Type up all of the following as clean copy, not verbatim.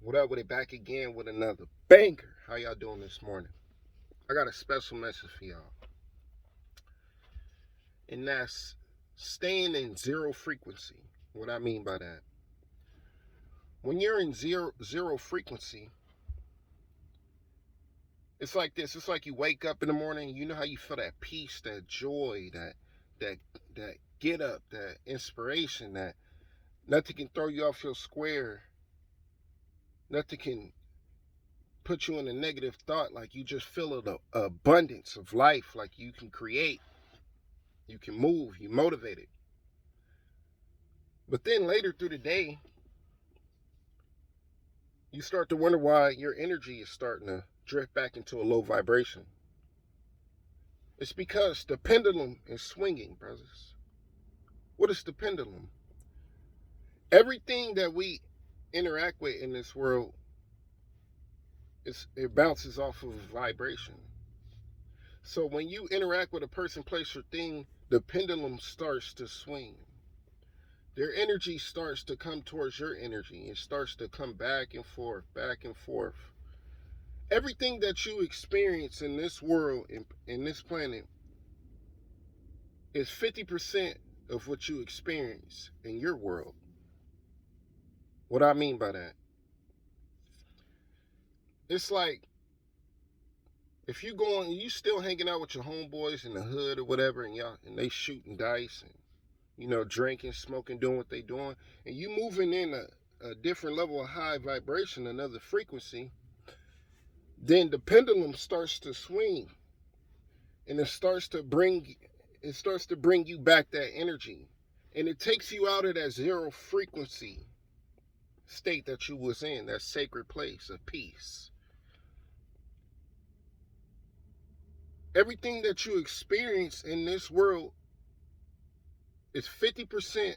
What up with it? Back again with another banger. How y'all doing this morning? I got a special message for y'all. And that's staying in zero frequency. What I mean by that. When you're in zero frequency, it's like this. It's like you wake up in the morning, you know how you feel that peace, that joy, that that get up, that inspiration, that nothing can throw you off your square. Nothing can put you in a negative thought, like you just feel the abundance of life, like you can create, you can move, you motivated. But then later through the day, you start to wonder why your energy is starting to drift back into a low vibration. It's because the pendulum is swinging, brothers. What is the pendulum? Everything that we interact with in this world, it bounces off of vibration. So when you interact with a person, place, or thing, the pendulum starts to swing. Their energy starts to come towards your energy. It starts to come back and forth, back and forth. Everything that you experience in this world, in this planet, is 50% of what you experience in your world. What I mean by that, it's like if you going, you still hanging out with your homeboys in the hood or whatever, and they shooting dice and drinking, smoking, doing what they doing, and you moving in a different level of high vibration, another frequency, then the pendulum starts to swing, and it starts to bring you back that energy, and it takes you out of that zero frequency state that you was in, that sacred place of peace. Everything that you experience in this world is 50%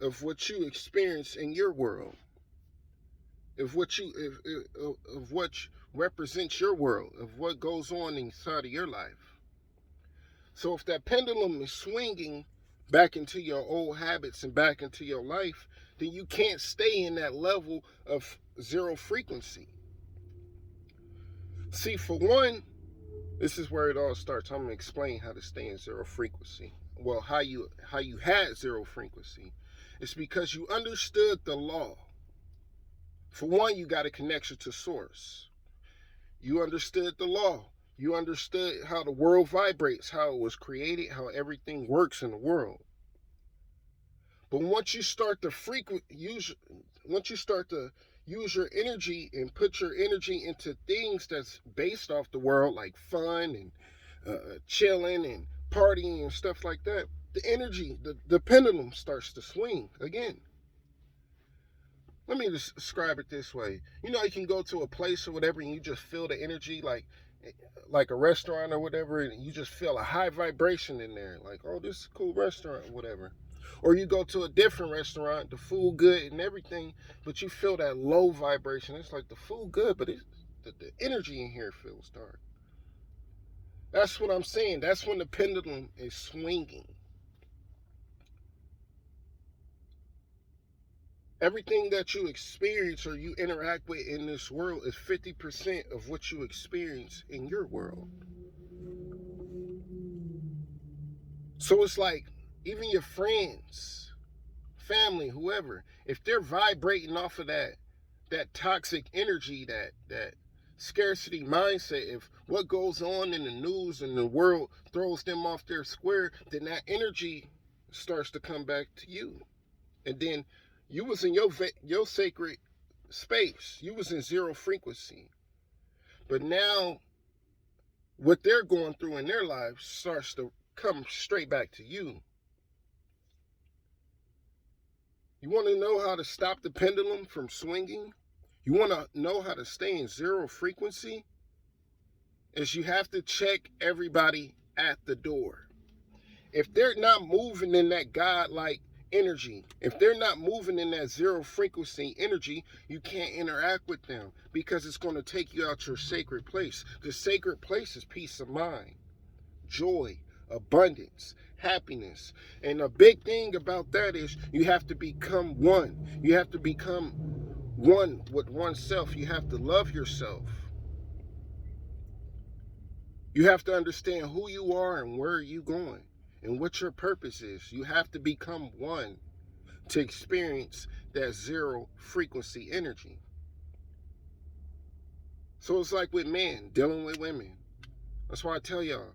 of what you experience in your world, of what represents your world, of what goes on inside of your life. So if that pendulum is swinging back into your old habits and back into your life, then you can't stay in that level of zero frequency. See, for one, this is where it all starts. I'm going to explain how to stay in zero frequency. Well, how you had zero frequency. It's because you understood the law. For one, you got a connection to source. You understood the law. You understood how the world vibrates, how it was created, how everything works in the world. But once you start to use your energy and put your energy into things that's based off the world, like fun and chilling and partying and stuff like that, the energy, the pendulum starts to swing again. Let me just describe it this way. You can go to a place or whatever and you just feel the energy, like a restaurant or whatever, and you just feel a high vibration in there. Like, oh, this is a cool restaurant or whatever. Or you go to a different restaurant, the food good and everything, but you feel that low vibration. It's like the food good, but the energy in here feels dark. That's what I'm saying. That's when the pendulum is swinging. Everything that you experience or you interact with in this world is 50% of what you experience in your world. So it's like, even your friends, family, whoever, if they're vibrating off of that toxic energy, that scarcity mindset, if what goes on in the news and the world throws them off their square, then that energy starts to come back to you. And then you was in your sacred space. You was in zero frequency. But now what they're going through in their lives starts to come straight back to you. You want to know how to stop the pendulum from swinging? You want to know how to stay in zero frequency? Is you have to check everybody at the door. If they're not moving in that godlike energy, if they're not moving in that zero frequency energy, you can't interact with them because it's going to take you out your sacred place. The sacred place is peace of mind, joy, abundance, happiness. And a big thing about that is you have to become one. You have to become one with oneself, you have to love yourself. You have to understand who you are and where you're going and what your purpose is. You have to become one to experience that zero frequency energy. So it's like with men dealing with women. That's why I tell y'all,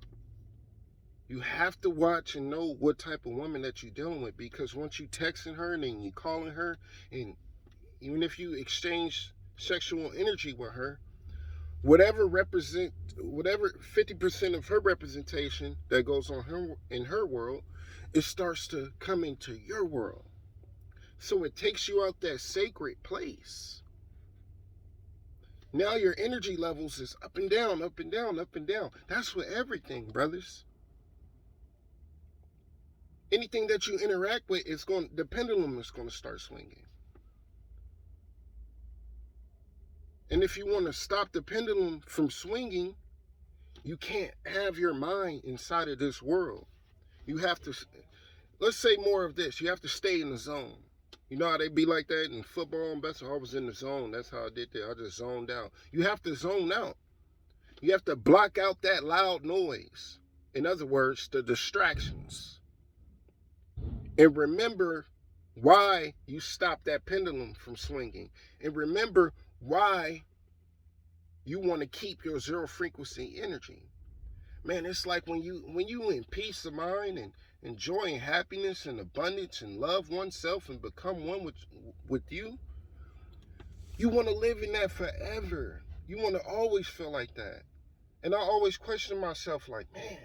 you have to watch and know what type of woman that you're dealing with, because once you texting her and then you calling her, and even if you exchange sexual energy with her, whatever 50% of her representation that goes on her in her world, it starts to come into your world. So it takes you out that sacred place. Now your energy levels is up and down, up and down, up and down. That's with everything, brothers. Anything that you interact with, the pendulum is going to start swinging. And if you want to stop the pendulum from swinging, you can't have your mind inside of this world. You have to, let's say more of this, you have to stay in the zone. You know how they be like that in football and basketball? I was in the zone. That's how I did that. I just zoned out. You have to zone out. You have to block out that loud noise. In other words, the distractions. And remember why you stopped that pendulum from swinging. And remember why you want to keep your zero frequency energy. Man, it's like when you in peace of mind and enjoying happiness and abundance and love oneself and become one with you, you want to live in that forever. You want to always feel like that. And I always question myself like, man,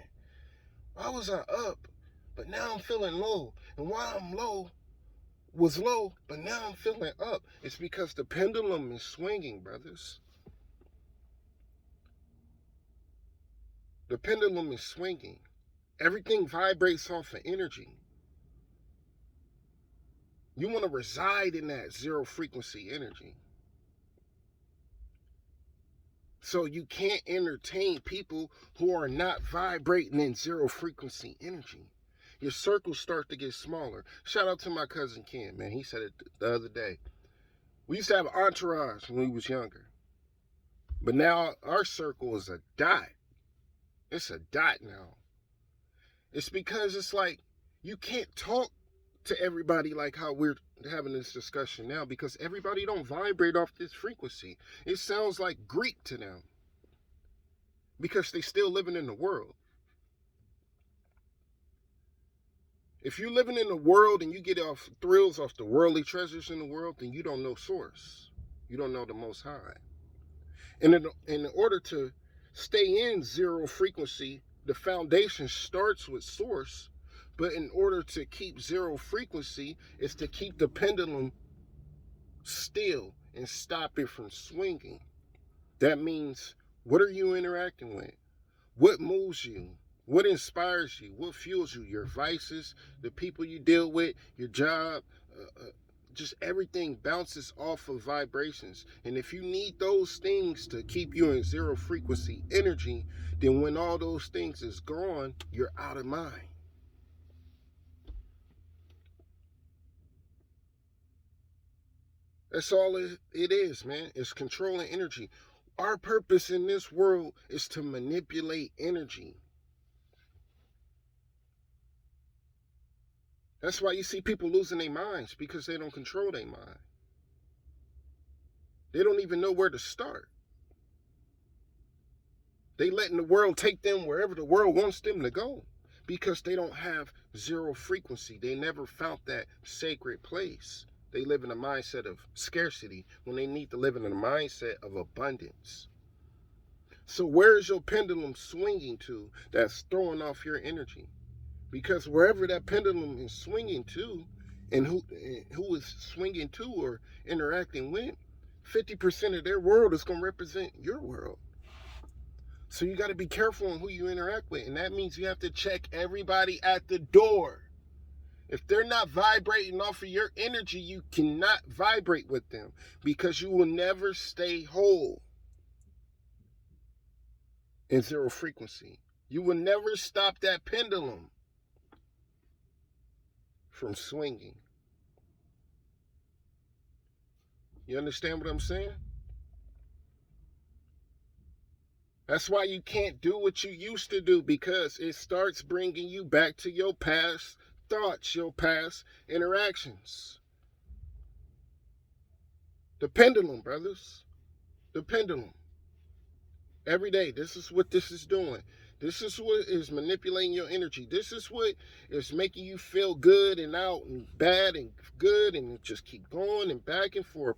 why was I up, but now I'm feeling low? And why I'm low was low, but now I'm feeling up. It's because the pendulum is swinging, brothers. The pendulum is swinging. Everything vibrates off of energy. You want to reside in that zero frequency energy. So you can't entertain people who are not vibrating in zero frequency energy. Your circles start to get smaller. Shout out to my cousin Ken, man. He said it the other day. We used to have an entourage when we was younger. But now our circle is a dot. It's a dot now. It's because it's like you can't talk to everybody like how we're having this discussion now, because everybody don't vibrate off this frequency. It sounds like Greek to them because they still living in the world. If you're living in the world and you get off thrills off the worldly treasures in the world, then you don't know source. You don't know the Most High. And in order to stay in zero frequency, the foundation starts with source. But in order to keep zero frequency is to keep the pendulum still and stop it from swinging. That means, what are you interacting with? What moves you? What inspires you? What fuels you? Your vices, the people you deal with, your job, just everything bounces off of vibrations. And if you need those things to keep you in zero frequency energy, then when all those things is gone, you're out of mind. That's all it is, man. It's controlling energy. Our purpose in this world is to manipulate energy. That's why you see people losing their minds, because they don't control their mind. They don't even know where to start. They letting the world take them wherever the world wants them to go, because they don't have zero frequency. They never found that sacred place. They live in a mindset of scarcity when they need to live in a mindset of abundance. So where is your pendulum swinging to that's throwing off your energy? Because wherever that pendulum is swinging to, and who is swinging to or interacting with, 50% of their world is going to represent your world. So you got to be careful on who you interact with. And that means you have to check everybody at the door. If they're not vibrating off of your energy, you cannot vibrate with them, because you will never stay whole in zero frequency. You will never stop that pendulum from swinging. You understand what I'm saying? That's why you can't do what you used to do, because it starts bringing you back to your past thoughts, your past interactions. The pendulum, brothers. The pendulum. Every day, this is what this is doing. This is what is manipulating your energy. This is what is making you feel good and out and bad and good, and it just keep going and back and forth,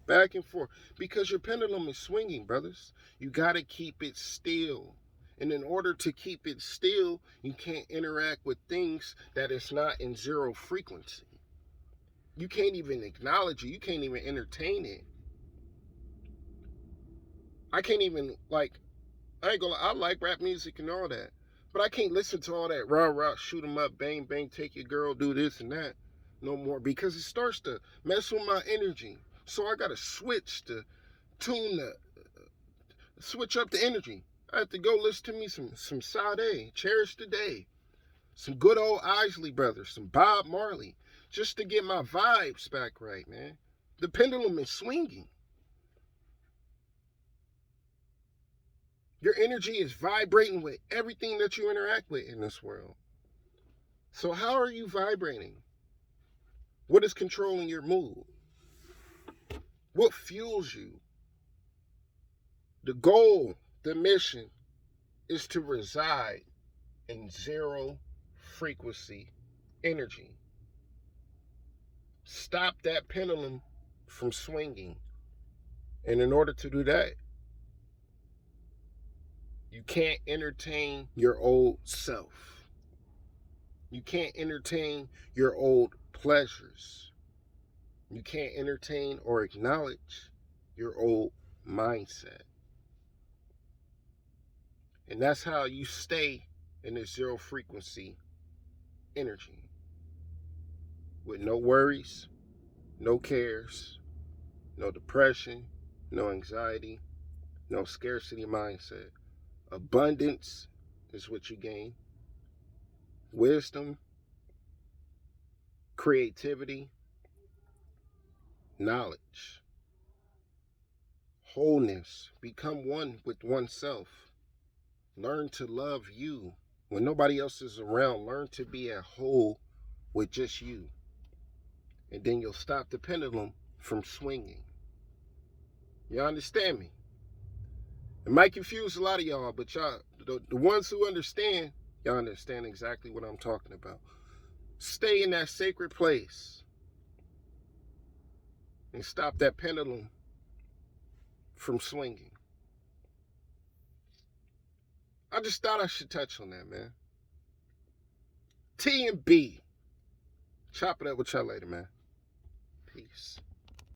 because your pendulum is swinging, brothers. You got to keep it still. And in order to keep it still, you can't interact with things that is not in zero frequency. You can't even acknowledge it. You can't even entertain it. I can't even, like, I ain't gonna lie, I like rap music and all that. But I can't listen to all that rah rah, shoot 'em up, bang bang, take your girl, do this and that no more, because it starts to mess with my energy. So I gotta switch to tune the switch up the energy. I have to go listen to me some Sade, Cherish the Day, some good old Isley Brothers, some Bob Marley, just to get my vibes back right, man. The pendulum is swinging. Your energy is vibrating with everything that you interact with in this world. So how are you vibrating? What is controlling your mood? What fuels you? The goal, the mission, is to reside in zero frequency energy. Stop that pendulum from swinging. And in order to do that, you can't entertain your old self. You can't entertain your old pleasures. You can't entertain or acknowledge your old mindset. And that's how you stay in this zero frequency energy, with no worries, no cares, no depression, no anxiety, no scarcity mindset. Abundance is what you gain. Wisdom, creativity, knowledge, wholeness. Become one with oneself. Learn to love you. When nobody else is around, learn to be at whole with just you. And then you'll stop the pendulum from swinging. You understand me? It might confuse a lot of y'all, but y'all, the ones who understand, y'all understand exactly what I'm talking about. Stay in that sacred place and stop that pendulum from swinging. I just thought I should touch on that, man. T and B. Chop it up with y'all later, man. Peace.